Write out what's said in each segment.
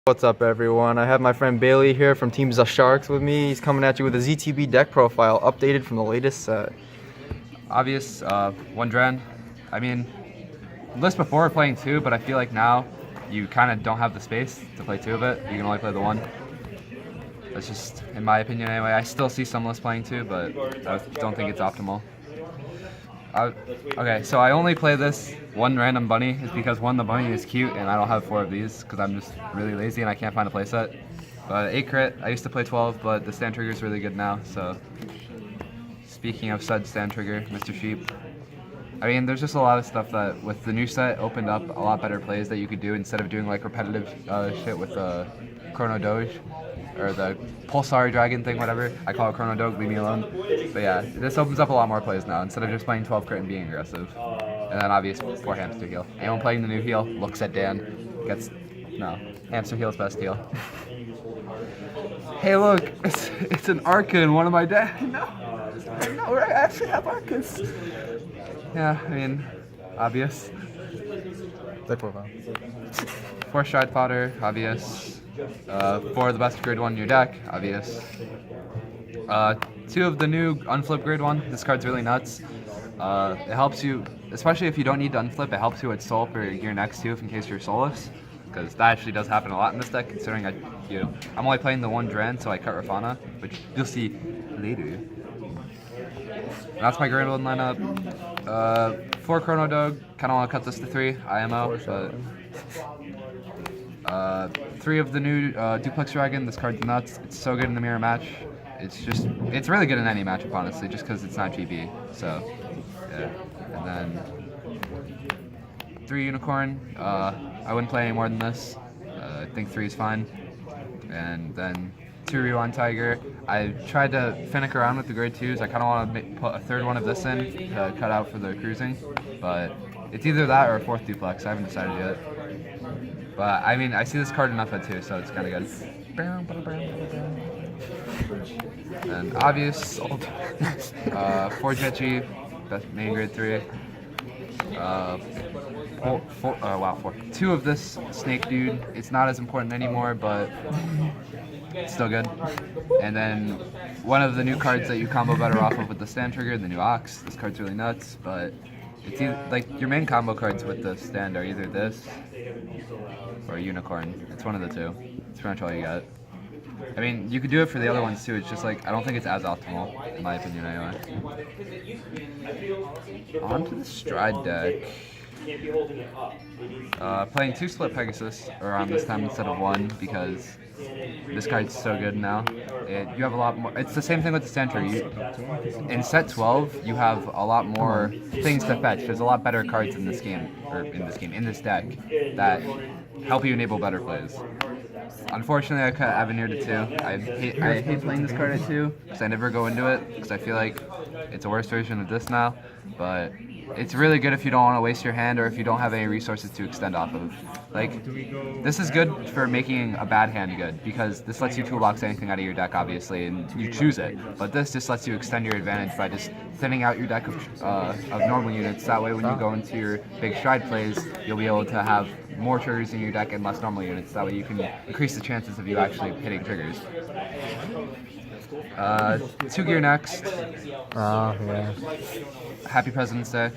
What's up, everyone? I have my friend Bailey here from Team Sharks with me. He's coming at you with a ZTB deck profile updated from the latest set. Obvious, one Dren. I mean, list before playing two, but I feel like now you kind of don't have the space to play two of it. You can only play the one. That's just, in my opinion anyway. I still see some lists playing two, but I don't think it's optimal. Okay, so I only play this one random bunny is because one, the bunny is cute and I don't have 4 of these because I'm just really lazy and I can't find a playset. But 8 crit, I used to play 12, but the stand trigger is really good now, so. Speaking of said stand trigger, Mr. Sheep. I mean, there's just a lot of stuff that with the new set opened up a lot better plays that you could do instead of doing like repetitive shit with Chrono Doge or the Pulsar Dragon thing, whatever. I call it Chrono Doge, leave me alone. But yeah, this opens up a lot more plays now instead of just playing 12 crit and being aggressive. And then obviously 4 hamster heal. Anyone playing the new heal looks at Dan, gets, no, hamster heal's best heal. Hey look, it's an Arca in one of my decks. No, I actually have Arcas. Yeah, I mean, obvious. Deck profile. 4 Stride Fodder, obvious. 4 of the best grade 1 in your deck, obvious. 2 of the new unflip grade 1, this card's really nuts. It helps you, especially if you don't need to unflip, it helps you with soul for your next 2 in case you're soulless. Because that actually does happen a lot in this deck, considering I'm only playing the one Dren, so I cut Rafana, which you'll see later. That's my grade 1 lineup. 4 Chrono Doge, kind of want to cut this to 3 IMO, but 3 of the new Duplex Dragon. This card's nuts. It's so good in the mirror match. It's really good in any matchup, honestly, just because it's not GB. So, yeah. And then 3 Unicorn. I wouldn't play any more than this. I think 3 is fine. And then 2 Rewind Tiger. I tried to finick around with the grade 2s. I kind of want to put a 3rd one of this in to cut out for the cruising. But it's either that or a 4th Duplex. I haven't decided yet. But I mean, I see this card enough at 2, so it's kind of good. And obvious, 4 Jetchi, best main grade 3. 4. 2 of this snake dude. It's not as important anymore, but it's still good. And then 1 of the new cards that you combo better off of with the stand trigger, the new Ox. This card's really nuts, but it's either, like, your main combo cards with the stand are either this or Unicorn. It's one of the 2. It's pretty much all you got. I mean, you could do it for the other ones too. It's just like, I don't think it's as optimal, in my opinion anyway. On to the Stride deck. Playing 2 Split Pegasus around this time instead of 1 because this card's so good now. You have a lot more. It's the same thing with the Center. In set 12, you have a lot more things to fetch. There's a lot better cards in this game, or in this deck, that help you enable better plays. Unfortunately, I cut Avenir to 2. I hate playing this card at 2 because I never go into it because I feel like it's a worse version of this now. But it's really good if you don't want to waste your hand or if you don't have any resources to extend off of. Like, this is good for making a bad hand good because this lets you toolbox anything out of your deck, obviously, and you choose it. But this just lets you extend your advantage by just thinning out your deck of normal units. That way, when you go into your big Stride plays, you'll be able to have more triggers in your deck and less normal units. That way, you can increase the chances of you actually hitting triggers. 2 gear next. Yeah. Happy President's Day.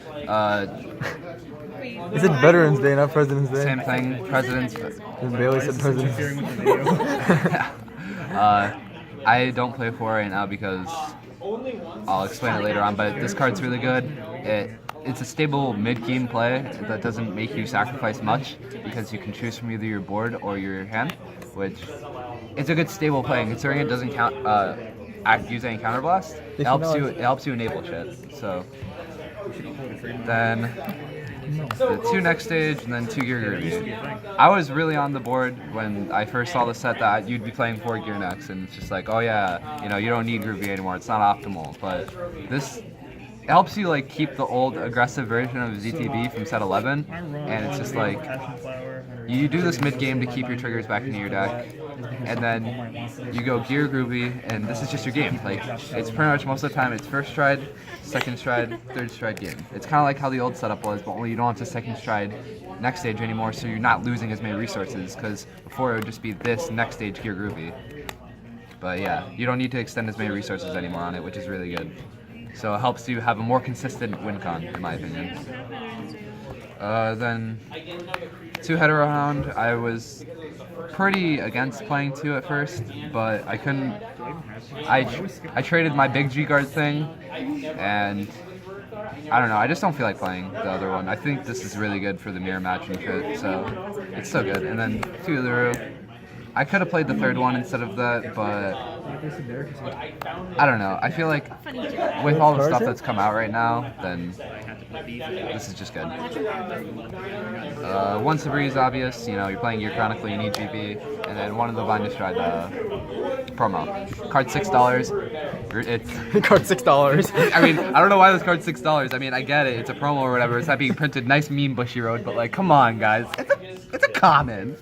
Is it Veterans Day, not President's Day? Same thing. President's. Bailey said President's Day. I don't play 4 right now because I'll explain it later on, but this card's really good. It's a stable mid-game play that doesn't make you sacrifice much because you can choose from either your board or your hand, which it's a good stable play. Considering it doesn't use any counterblast, it helps you enable shit. So then the 2 next stage and then 2 gear groovy. I was really on the board when I first saw the set that you'd be playing 4 gear next, and it's just like, oh yeah, you don't need groovy anymore. It's not optimal, but this it helps you like keep the old aggressive version of ZTB from set 11, and it's just like you do this mid game to keep your triggers back into your deck, and then you go gear groovy, and this is just your game. Like it's pretty much most of the time it's first stride, second stride, third stride game. It's kind of like how the old setup was, but only you don't have to second stride next stage anymore, so you're not losing as many resources, because before it would just be this next stage gear groovy. But yeah, you don't need to extend as many resources anymore on it, which is really good. So it helps you have a more consistent win con, in my opinion. Then 2 header round, I was pretty against playing 2 at first, but I couldn't. I traded my big G guard thing, and I don't know, I just don't feel like playing the other one. I think this is really good for the mirror match and shit, so it's so good. And then 2 of the row. I could have played the third one instead of that, but I don't know. I feel like with all the stuff that's come out right now, then this is just good. 1 Sabri is obvious. You know, you're playing your Chronicle, you need GP, and then 1 of the Vine Stride promo. Card $6. It's Card $6. I mean, I don't know why this card's $6. I mean, I get it. It's a promo or whatever. It's not being printed. Nice meme, Bushy Road, but like, come on, guys. It's a common.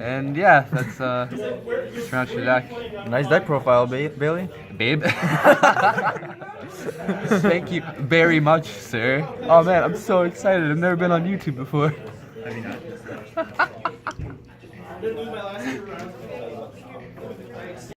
And yeah, that's pretty much the deck. Nice deck profile, Bailey. Babe? Thank you very much, sir. Oh man, I'm so excited. I've never been on YouTube before.